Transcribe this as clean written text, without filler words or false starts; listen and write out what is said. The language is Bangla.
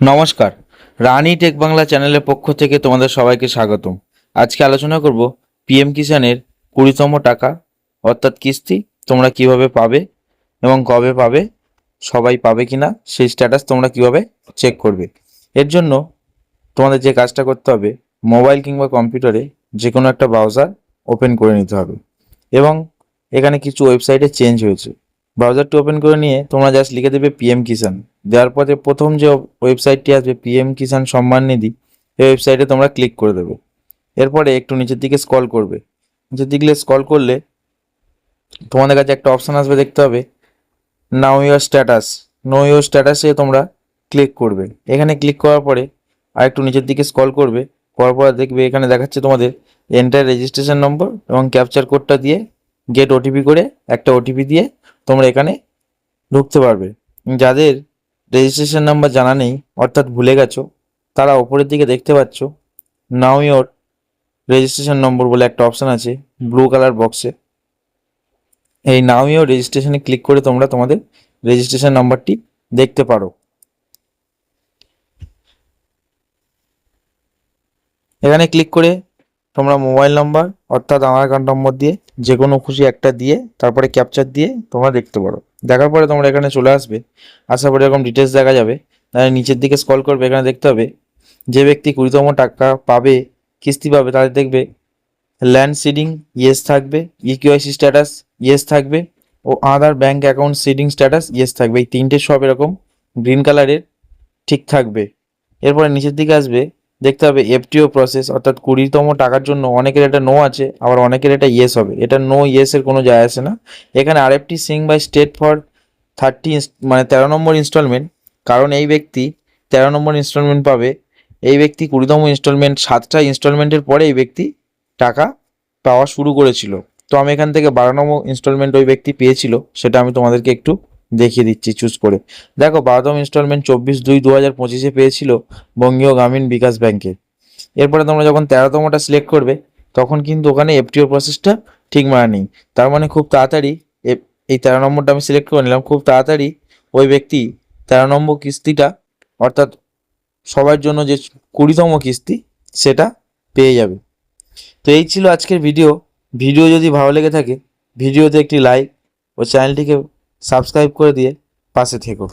নমস্কার, রানী টেক বাংলা চ্যানেলের পক্ষ থেকে তোমাদের সবাইকে স্বাগতম। আজকে আলোচনা করব পিএম কিষাণের 20তম টাকা অর্থাৎ কিস্তি তোমরা কিভাবে পাবে এবং কবে পাবে, সবাই পাবে কিনা সেই স্ট্যাটাস তোমরা কিভাবে চেক করবে। এর জন্য তোমাদের যে কাজটা করতে হবে, মোবাইল কিংবা কম্পিউটারে যে কোনো একটা ব্রাউজার ওপেন করে নিতে হবে এবং এখানে কিছু ওয়েবসাইটে চেঞ্জ হয়েছে। ব্রাউজারটি ওপেন করে নিয়ে তোমরা জাস্ট লিখে দেবে পিএম কিষাণ। দেওয়ার পরে প্রথম যে ওয়েবসাইটটি আসবে পিএম কিষাণ সম্মান নিধি, এই ওয়েবসাইটে তোমরা ক্লিক করে দেবে। এরপরে একটু নিচের দিকে স্ক্রল করবে। নিচের দিকে স্ক্রল করলে তোমাদের কাছে একটা অপশান আসবে, দেখতে হবে নাও ইউর স্ট্যাটাস। নো ইউর স্ট্যাটাসে তোমরা ক্লিক করবে। এখানে ক্লিক করার পরে আর একটু নিচের দিকে স্ক্রল করবে। করার পর দেখবে এখানে দেখাচ্ছে তোমাদের এন্টার রেজিস্ট্রেশন নম্বর এবং ক্যাপচার কোডটা দিয়ে গেট ওটিপি করে একটা ওটিপি দিয়ে তোমরা এখানে ঢুকতে পারবে। যাদের রেজিস্ট্রেশন নাম্বার জানা নেই অর্থাৎ ভুলে গেছো, তারা ওপরের দিকে দেখতে পাচ্ছ নাও ইওর রেজিস্ট্রেশন নম্বর বলে একটা অপশান আছে ব্লু কালার বক্সে। এই নাও ইওর রেজিস্ট্রেশনে ক্লিক করে তোমরা তোমাদের রেজিস্ট্রেশন নাম্বারটি দেখতে পারো। এখানে ক্লিক করে তোমরা মোবাইল নাম্বার অর্থাৎ আধার কার্ড নম্বর দিয়ে যে কোনো খুশি একটা দিয়ে তারপরে ক্যাপচার দিয়ে তোমরা দেখতে পারো। দেখার পরে তোমরা এখানে চলে আসবে। আসার পরে এরকম ডিটেলস দেখা যাবে। তাহলে নিচের দিকে স্ক্রল করবে। এখানে দেখতে হবে যে ব্যক্তি 20তম টাকা পাবে, কিস্তি পাবে, তাদের দেখবে ল্যান্ড সিডিং ইয়েস থাকবে, ইকেওয়াইসি স্ট্যাটাস ইয়েস থাকবে ও other bank account seeding status yes থাকবে। এই তিনটে সব এরকম গ্রিন কালারের ঠিক থাকবে। এরপরে নিচের দিকে আসবে, দেখতে হবে এফটিও প্রসেস অর্থাৎ 20তম টাকার জন্য অনেকের এটা নো আছে, আবার অনেকের এটা ইয়েস হবে। এটা নো ইয়েসের কোনো যায় আসে না। এখানে RFT sign by state for 13 number instalment, কারণ এই ব্যক্তি 13 নম্বর ইনস্টলমেন্ট পাবে। এই ব্যক্তি 20তম ইনস্টলমেন্ট 7টা ইনস্টলমেন্টের পরে এই ব্যক্তি টাকা পাওয়া শুরু করেছিল। তো আমি এখান থেকে 12 নম্বর ইনস্টলমেন্ট ওই ব্যক্তি পেয়েছিল, সেটা আমি তোমাদেরকে একটু দেখিয়ে দিচ্ছি চুজ করে। দেখো 12তম ইনস্টলমেন্ট 24/2/2025 পেয়েছিল বঙ্গীয় গ্রামীণ বিকাশ ব্যাংকে। এরপরে তোমরা যখন 13তমটা সিলেক্ট করবে তখন কিন্তু ওখানে এফটিও প্রসেসটা ঠিক মানা নেই। তার মানে খুব তাড়াতাড়ি এই 13 নম্বরটা আমি সিলেক্ট করে নিলাম, খুব তাড়াতাড়ি ওই ব্যক্তি 13 নম্বর কিস্তিটা অর্থাৎ সবার জন্য যে 20তম কিস্তি সেটা পেয়ে যাবে। তো এই ছিল আজকের ভিডিও। ভিডিও যদি ভালো লেগে থাকে ভিডিওতে একটি লাইক ও চ্যানেলটিকে সাবস্ক্রাইব করে দিয়ে পাশে থেকো।